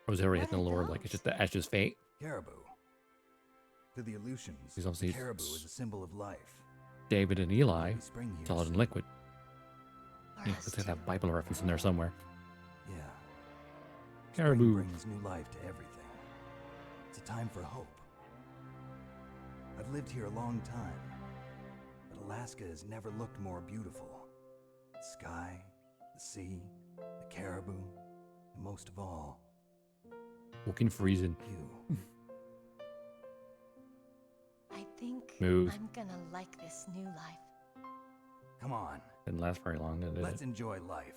Or was it already What hitting the are lore like those? that's just fate? Caribou. To the Aleutians, He's obviously caribou is a symbol of life. David and Eli, Maybe spring here solid and soon. liquid. For Yeah, us let's have too. that Bible reference in there somewhere. Yeah. Caribou. Spring brings new life to everything. It's a time for hope. I've lived here a long time, but Alaska has never looked more beautiful. The sky, the sea, the caribou, and most of all, Fucking freezing. you. I think Smooth. I'm gonna like this new life. Come on, Didn't last very long, did let's it? enjoy life.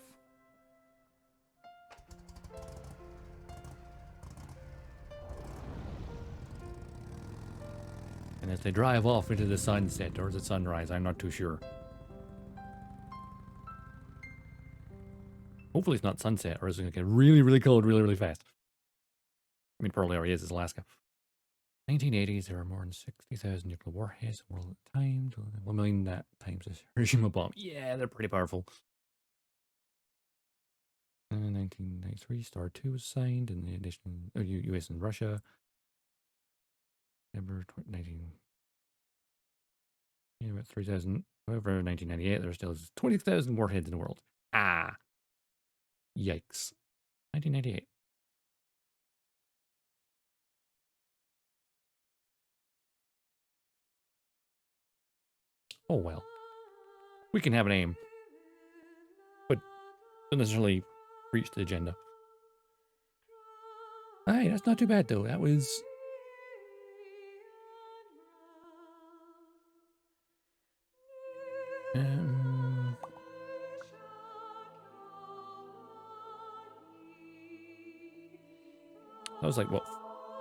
And as they drive off into the sunset or the sunrise, I'm not too sure. Hopefully it's not sunset, or it's going to get really, really cold really, really fast. I mean, probably already is. It's Alaska. 1980s, there were more than 60,000 nuclear warheads in the world at the time. 1 million that times this Hiroshima bomb. Yeah, they're pretty powerful. 1993, Star 2 was signed in the addition of US and Russia. November 19... Yeah, about 3,000. However, 1998, there still is 20,000 warheads in the world. Ah. Yikes. 1998. Oh well. We can have an aim. But don't necessarily reach the agenda. Alright, that's not too bad though. That was... that was like, what,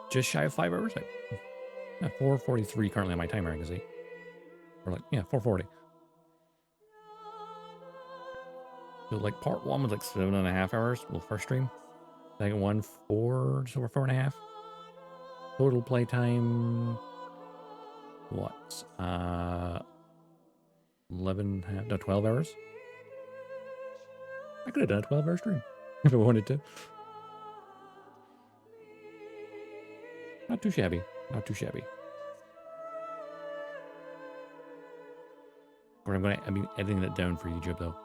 just shy of 5 hours? Like, 4:43 currently on my timer, I can see. Or like, yeah, 440. So like part 1 was like 7.5 hours. Well, first stream. Second one, just over 4.5. Total playtime, what? 12 hours. I could have done a 12-hour stream if I wanted to. Not too shabby. Not too shabby. But I'll be editing that down for YouTube though.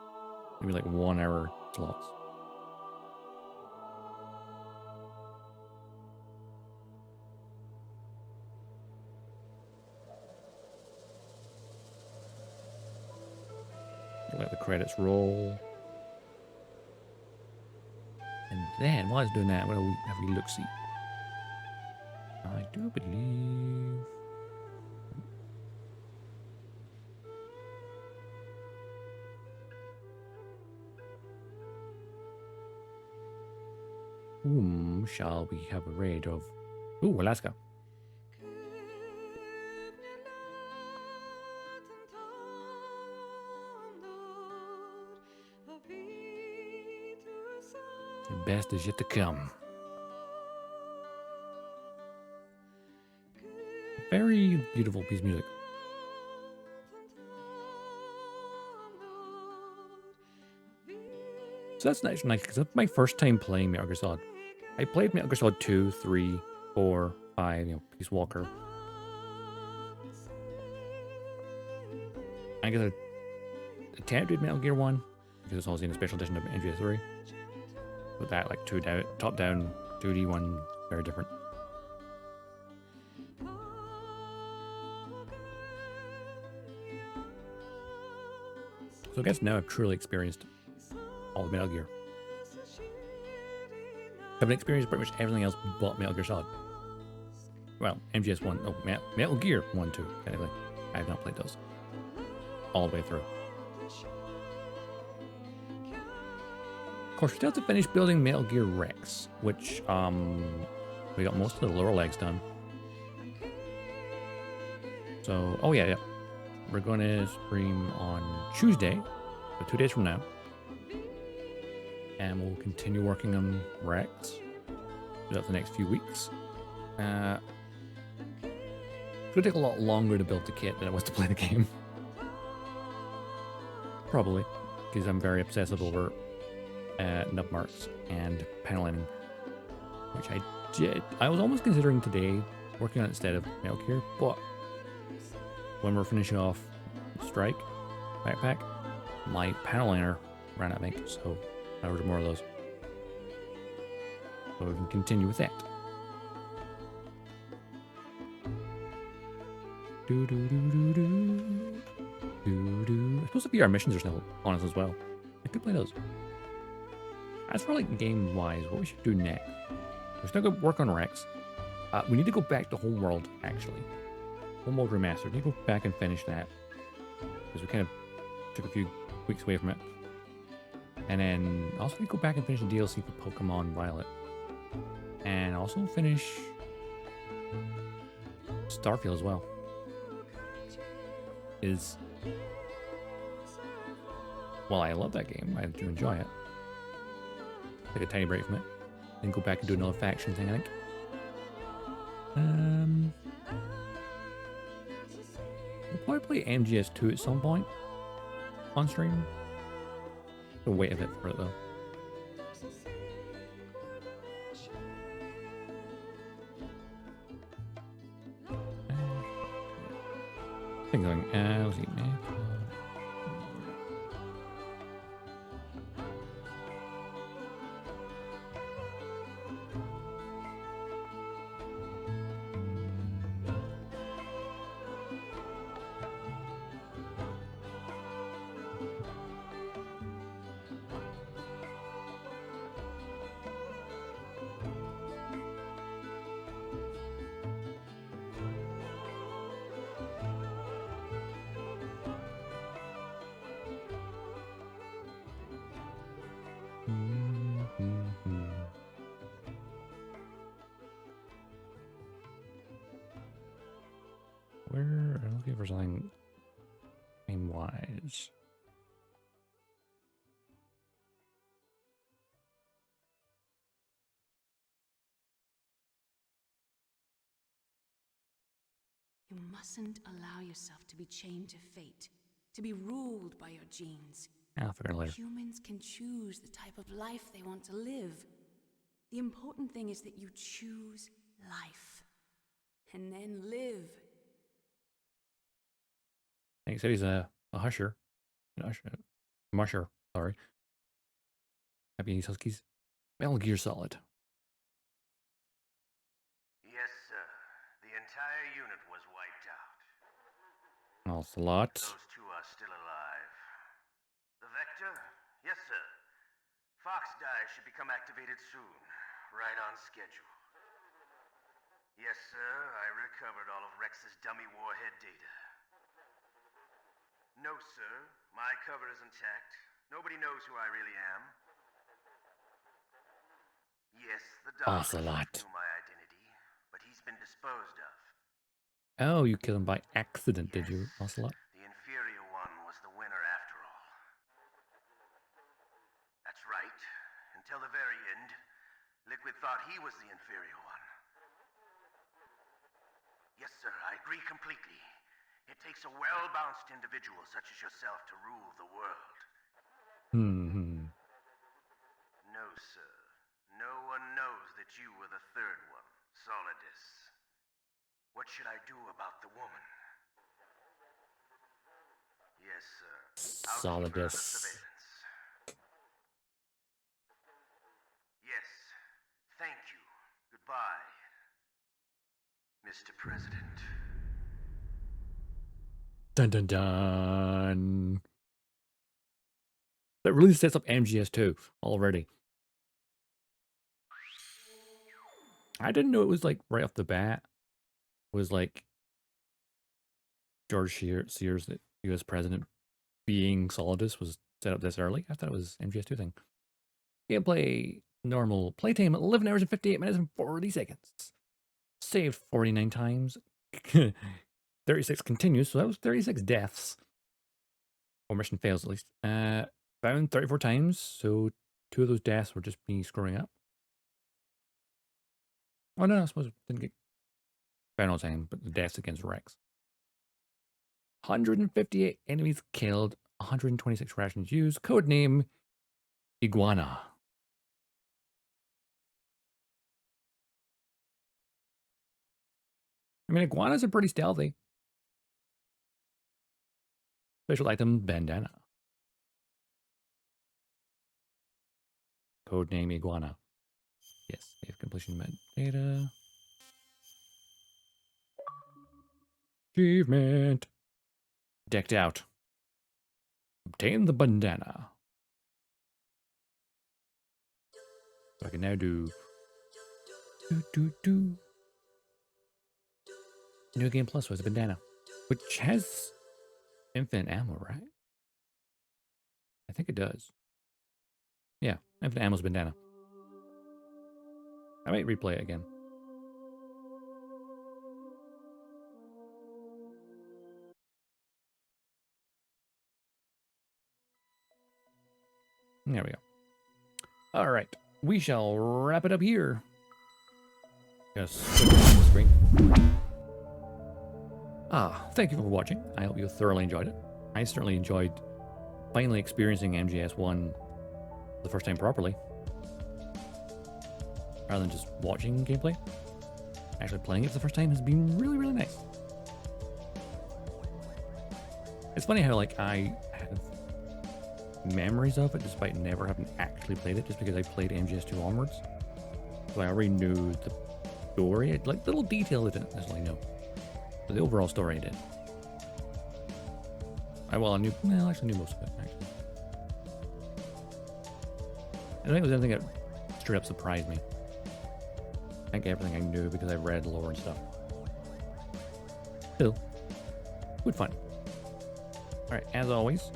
Maybe like 1 hour slots. Let the credits roll. And then, while I was doing that, we'll have a look-see. I do believe... Whom shall we have a raid of? Ooh, Alaska. The best is yet to come. Very beautiful piece of music. So that's nice because that's my first time playing Metal Gear Solid. I played Metal Gear Solid 2, 3, 4, 5, Peace Walker. I guess I attempted Metal Gear 1 because it's also in a special edition of MGS 3. With that, like top-down 2D one, very different. So I guess now I've truly experienced all of Metal Gear. I've experienced pretty much everything else but Metal Gear Solid. Well, MGS 1, oh, Metal Gear 1, 2, technically. I have not played those all the way through. Of course, we still have to finish building Metal Gear Rex, which, we got most of the lower legs done. So, oh yeah. We're going to stream on Tuesday, so 2 days from now. And we'll continue working on Rex throughout the next few weeks. It's going to take a lot longer to build the kit than it was to play the game. Probably, because I'm very obsessive over nub marks and paneling, which I did. I was almost considering today working on it instead of Metal Gear, but when we're finishing off Strike Backpack, my panel liner ran out of ink, so I ordered more of those. So we can continue with that. It's supposed to be our missions are still on us as well. I could play those. As for like game-wise, what we should do next? We're still going to work on Rex. We need to go back to Homeworld, actually. Homeworld Remastered. We need to go back and finish that. Because we kind of took a few weeks away from it. And then also need to go back and finish the DLC for Pokemon Violet. And also finish Starfield as well. Well, I love that game. I do enjoy it. Take a tiny break from it. Then go back and do another faction thing, I think. We'll probably play MGS2 at some point on stream. I'll wait a bit for it though. Things going, let's see, man. Where? I'm looking for something wise. You mustn't allow yourself to be chained to fate, to be ruled by your genes. I'll figure it later. Humans can choose the type of life they want to live. The important thing is that you choose life. And then live. He said he's a husher. Musher, sorry. Happy Huskies. Metal Gear Solid. Yes, sir. The entire unit was wiped out. Ocelot. Those two are still alive. The Vector? Yes, sir. Fox Die should become activated soon. Right on schedule. Yes, sir. I recovered all of Rex's dummy warhead data. No, sir. My cover is intact. Nobody knows who I really am. Yes, the Ocelot. Doctor knew my identity, but he's been disposed of. Oh, you killed him by accident, did you, Ocelot? The inferior one was the winner after all. That's right. Until the very end, Liquid thought he was the inferior one. Yes, sir, I agree completely. It takes a well-balanced individual such as yourself to rule the world. No, sir. No one knows that you were the third one, Solidus. What should I do about the woman? Yes, sir. I'll keep her under Solidus. surveillance. Yes. Thank you. Goodbye, Mr. President. Dun dun dun. That really sets up MGS2 already. I didn't know it was like right off the bat was like George Sears, the US president, being Solidus was set up this early. I thought it was MGS2 thing. Gameplay normal playtime 11 hours and 58 minutes and 40 seconds. Saved 49 times. 36 continues, so that was 36 deaths. Or mission fails at least. Found 34 times, so 2 of those deaths were just me screwing up. Oh no, I suppose it didn't get found all the time, but the deaths against Rex. 158 enemies killed, 126 rations used, codename Iguana. I mean, iguanas are pretty stealthy. Special item, bandana. Codename Iguana. Yes, save completion metadata. Achievement. Decked out. Obtain the bandana. So I can now do... New Game Plus was a bandana. Which has infinite ammo, right? I think it does. Yeah, infinite ammo's bandana. I might replay it again. There we go. All right, we shall wrap it up here. Yes, screen. Thank you for watching. I hope you thoroughly enjoyed it. I certainly enjoyed finally experiencing MGS1 the first time properly, rather than just watching gameplay. Actually playing it for the first time has been really, really nice. It's funny how like I have memories of it despite never having actually played it, just because I played MGS2 onwards. So I already knew the story. Like little detail I didn't necessarily know. But the overall story I did. I actually knew most of it, actually. I don't think it was anything that straight up surprised me. I think everything I knew because I read lore and stuff. Still, good fun. Alright, as always,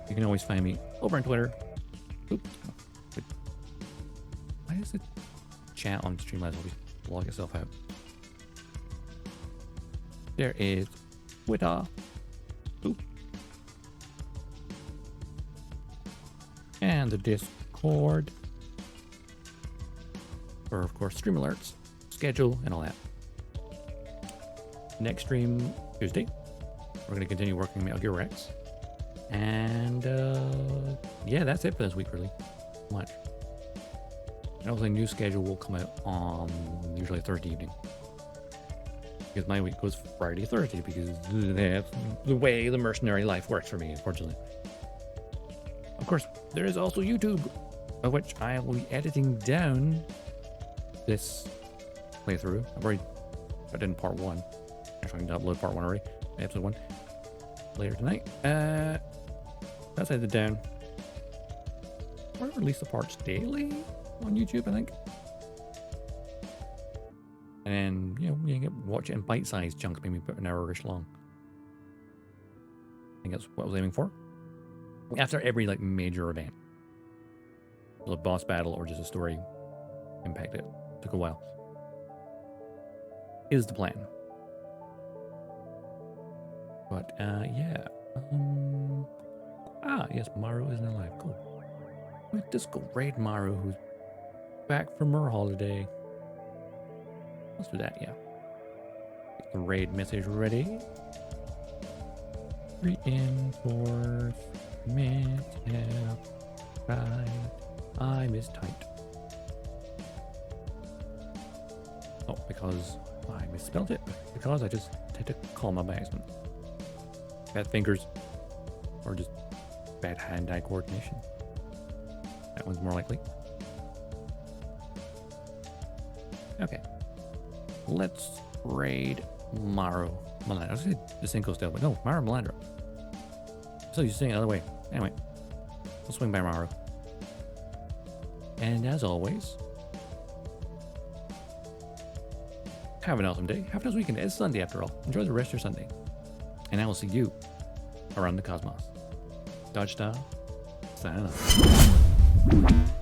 you can always find me over on Twitter. Oops. Why does it chat on Streamlabs always log itself out? There is Twitter. Oop. and the Discord for, of course, stream alerts, schedule, and all that. Next stream Tuesday. We're going to continue working Metal Gear Rex. And yeah, that's it for this week, really. Much. And also, a new schedule will come out on usually Thursday evening. Because my week goes Friday, Thursday, because that's the way the mercenary life works for me, unfortunately. Of course, there is also YouTube, of which I will be editing down this playthrough. I've already put in part 1. Actually, I can upload part 1 already. Episode 1. Later tonight. That's edited down. Or release the parts daily on YouTube, I think. And then, you know, you can watch it in bite-sized chunks, maybe about an hour-ish long. I think that's what I was aiming for. After every, like, major event. So a boss battle or just a story impact it. Took a while. Is the plan. But, yeah. Yes, Maru isn't alive. Cool. Let's just go raid Maru, who's back from her holiday. Let's do that, yeah. Get the raid message ready. Reinforce mishap. Right. I mistyped. Oh, because I misspelled it. Because I just had to call my by accident. Bad fingers. Or just bad hand-eye coordination. That one's more likely. Okay. Let's raid Maru Malandro. I was going to say the Cinco still, but no, Maru Malandro. So you're saying another way. Anyway, we'll swing by Maru. And as always, have an awesome day. Have an awesome weekend. It's Sunday after all. Enjoy the rest of your Sunday. And I will see you around the cosmos. Dodgestar, sign off.